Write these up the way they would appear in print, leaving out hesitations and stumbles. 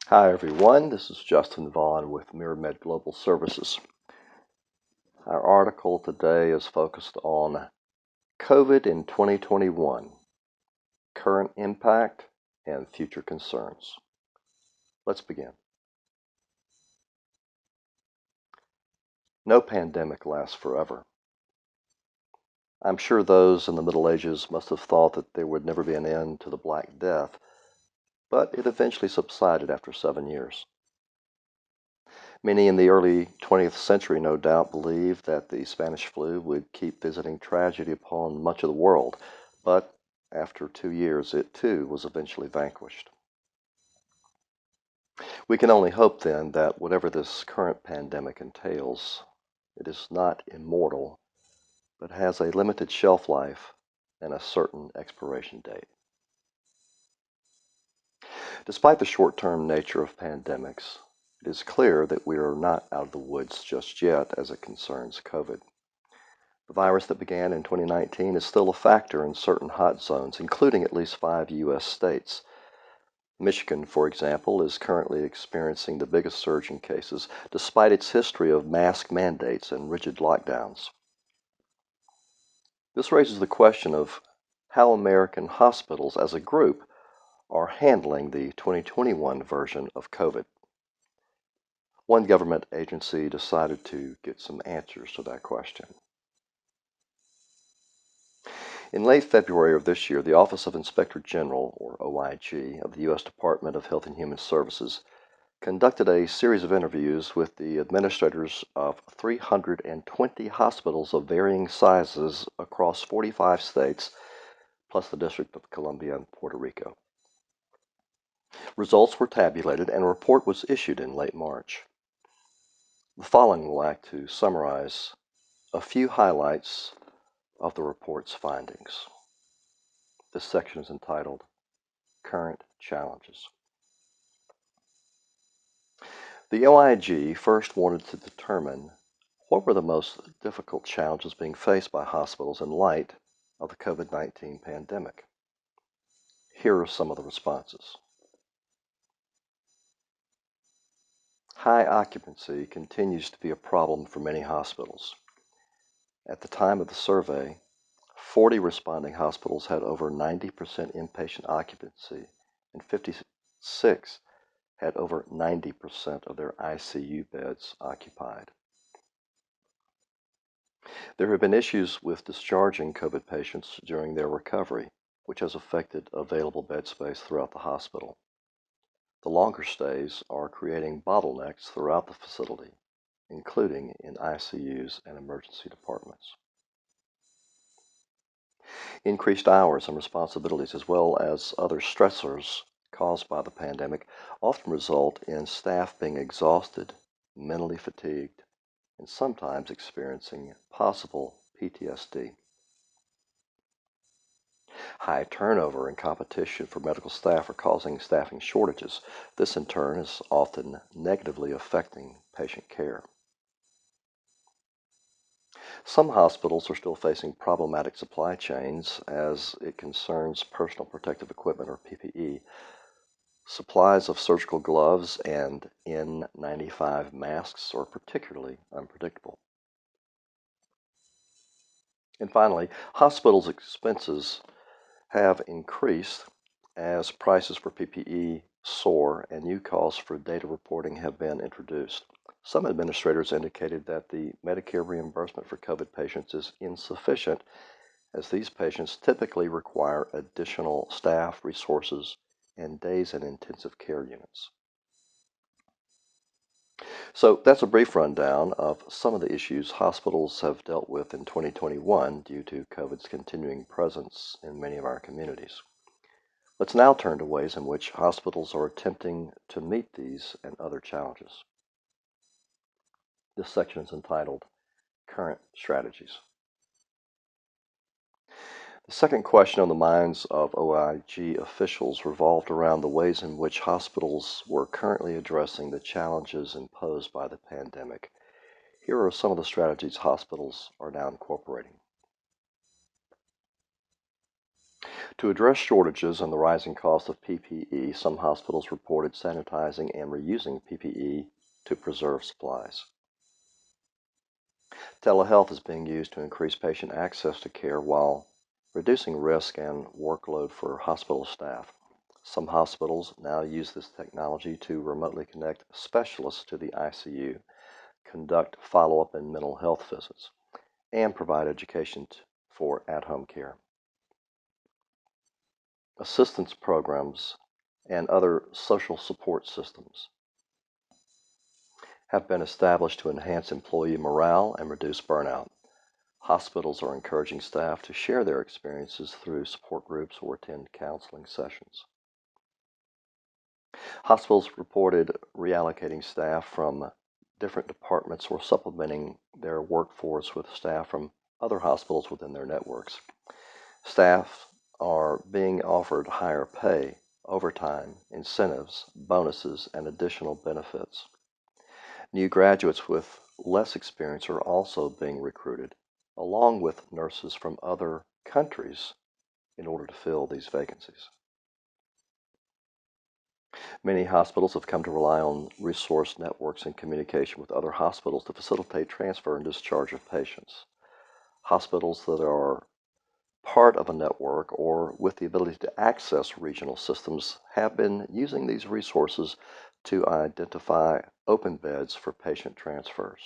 Hi everyone, this is Justin Vaughn with MirrorMed Global Services. Our article today is focused on COVID in 2021, current impact and future concerns. Let's begin. No pandemic lasts forever. I'm sure those in the Middle Ages must have thought that there would never be an end to the Black Death, but it eventually subsided after 7 years. Many in the early 20th century no doubt believed that the Spanish flu would keep visiting tragedy upon much of the world, but after 2 years it too was eventually vanquished. We can only hope then that whatever this current pandemic entails, it is not immortal, but has a limited shelf life and a certain expiration date. Despite the short-term nature of pandemics, it is clear that we are not out of the woods just yet as it concerns COVID. The virus that began in 2019 is still a factor in certain hot zones, including at least 5 U.S. states. Michigan, for example, is currently experiencing the biggest surge in cases, despite its history of mask mandates and rigid lockdowns. This raises the question of how American hospitals as a group are handling the 2021 version of COVID. One government agency decided to get some answers to that question. In late February of this year, the Office of Inspector General, or OIG, of the U.S. Department of Health and Human Services conducted a series of interviews with the administrators of 320 hospitals of varying sizes across 45 states, plus the District of Columbia and Puerto Rico. Results were tabulated and a report was issued in late March. The following will act to summarize a few highlights of the report's findings. This section is entitled Current Challenges. The OIG first wanted to determine what were the most difficult challenges being faced by hospitals in light of the COVID-19 pandemic. Here are some of the responses. High occupancy continues to be a problem for many hospitals. At the time of the survey, 40 responding hospitals had over 90% inpatient occupancy, and 56 had over 90% of their ICU beds occupied. There have been issues with discharging COVID patients during their recovery, which has affected available bed space throughout the hospital. The longer stays are creating bottlenecks throughout the facility, including in ICUs and emergency departments. Increased hours and responsibilities, as well as other stressors caused by the pandemic, often result in staff being exhausted, mentally fatigued, and sometimes experiencing possible PTSD. High turnover and competition for medical staff are causing staffing shortages. This in turn is often negatively affecting patient care. Some hospitals are still facing problematic supply chains as it concerns personal protective equipment, or PPE. Supplies of surgical gloves and N95 masks are particularly unpredictable. And finally, hospitals' expenses have increased as prices for PPE soar and new costs for data reporting have been introduced. Some administrators indicated that the Medicare reimbursement for COVID patients is insufficient, as these patients typically require additional staff, resources, and days in intensive care units. So that's a brief rundown of some of the issues hospitals have dealt with in 2021 due to COVID's continuing presence in many of our communities. Let's now turn to ways in which hospitals are attempting to meet these and other challenges. This section is entitled Current Strategies. The second question on the minds of OIG officials revolved around the ways in which hospitals were currently addressing the challenges imposed by the pandemic. Here are some of the strategies hospitals are now incorporating. To address shortages and the rising cost of PPE, some hospitals reported sanitizing and reusing PPE to preserve supplies. Telehealth is being used to increase patient access to care while reducing risk and workload for hospital staff. Some hospitals now use this technology to remotely connect specialists to the ICU, conduct follow-up and mental health visits, and provide education for at-home care. Assistance programs and other social support systems have been established to enhance employee morale and reduce burnout. Hospitals are encouraging staff to share their experiences through support groups or attend counseling sessions. Hospitals reported reallocating staff from different departments or supplementing their workforce with staff from other hospitals within their networks. Staff are being offered higher pay, overtime, incentives, bonuses, and additional benefits. New graduates with less experience are also being recruited, along with nurses from other countries, in order to fill these vacancies. Many hospitals have come to rely on resource networks and communication with other hospitals to facilitate transfer and discharge of patients. Hospitals that are part of a network or with the ability to access regional systems have been using these resources to identify open beds for patient transfers.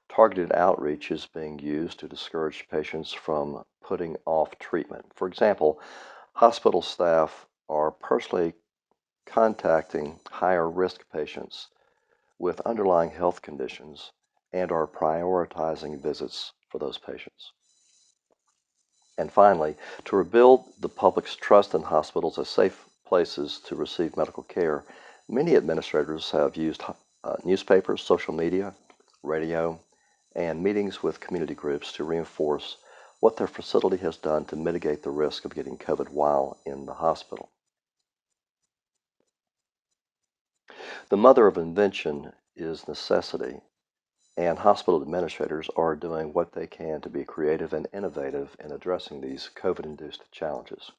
Targeted outreach is being used to discourage patients from putting off treatment. For example, hospital staff are personally contacting higher risk patients with underlying health conditions and are prioritizing visits for those patients. And finally, to rebuild the public's trust in hospitals as safe places to receive medical care, many administrators have used newspapers, social media, radio, and meetings with community groups to reinforce what their facility has done to mitigate the risk of getting COVID while in the hospital. The mother of invention is necessity, and hospital administrators are doing what they can to be creative and innovative in addressing these COVID-induced challenges.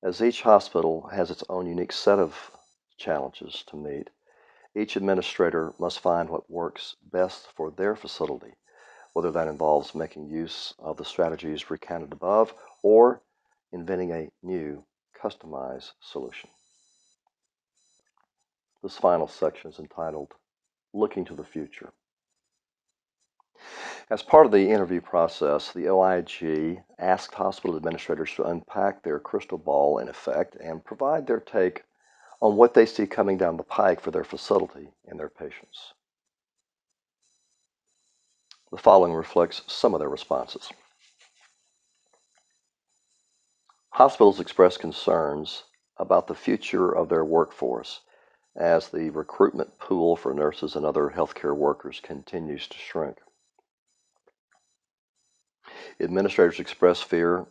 As each hospital has its own unique set of challenges to meet, each administrator must find what works best for their facility, whether that involves making use of the strategies recounted above or inventing a new, customized solution. This final section is entitled, Looking to the Future. As part of the interview process, the OIG asked hospital administrators to unpack their crystal ball, in effect, and provide their take on what they see coming down the pike for their facility and their patients. The following reflects some of their responses. Hospitals express concerns about the future of their workforce as the recruitment pool for nurses and other healthcare workers continues to shrink. Administrators express fear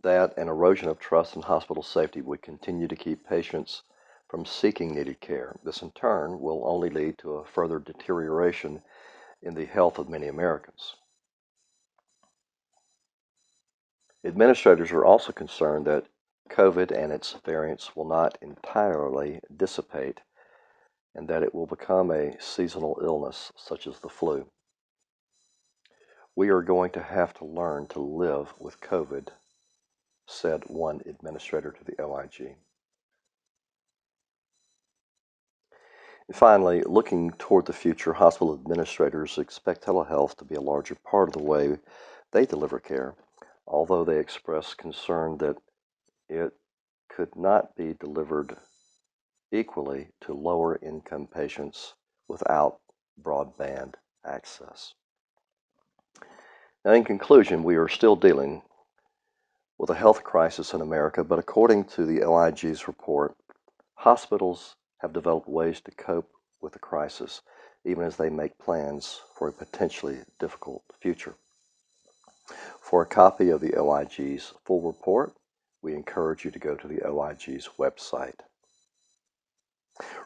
that an erosion of trust in hospital safety would continue to keep patients from seeking needed care. This in turn will only lead to a further deterioration in the health of many Americans. Administrators are also concerned that COVID and its variants will not entirely dissipate and that it will become a seasonal illness such as the flu. We are going to have to learn to live with COVID, said one administrator to the OIG. And finally, looking toward the future, hospital administrators expect telehealth to be a larger part of the way they deliver care, although they express concern that it could not be delivered equally to lower income patients without broadband access. Now, in conclusion, we are still dealing with a health crisis in America, but according to the OIG's report, hospitals have developed ways to cope with the crisis, even as they make plans for a potentially difficult future. For a copy of the OIG's full report, we encourage you to go to the OIG's website.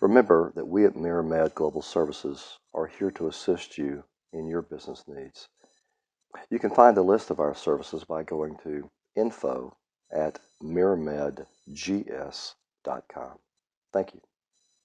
Remember that we at MiraMed Global Services are here to assist you in your business needs. You can find a list of our services by going to info@mirmedgs.com. Thank you.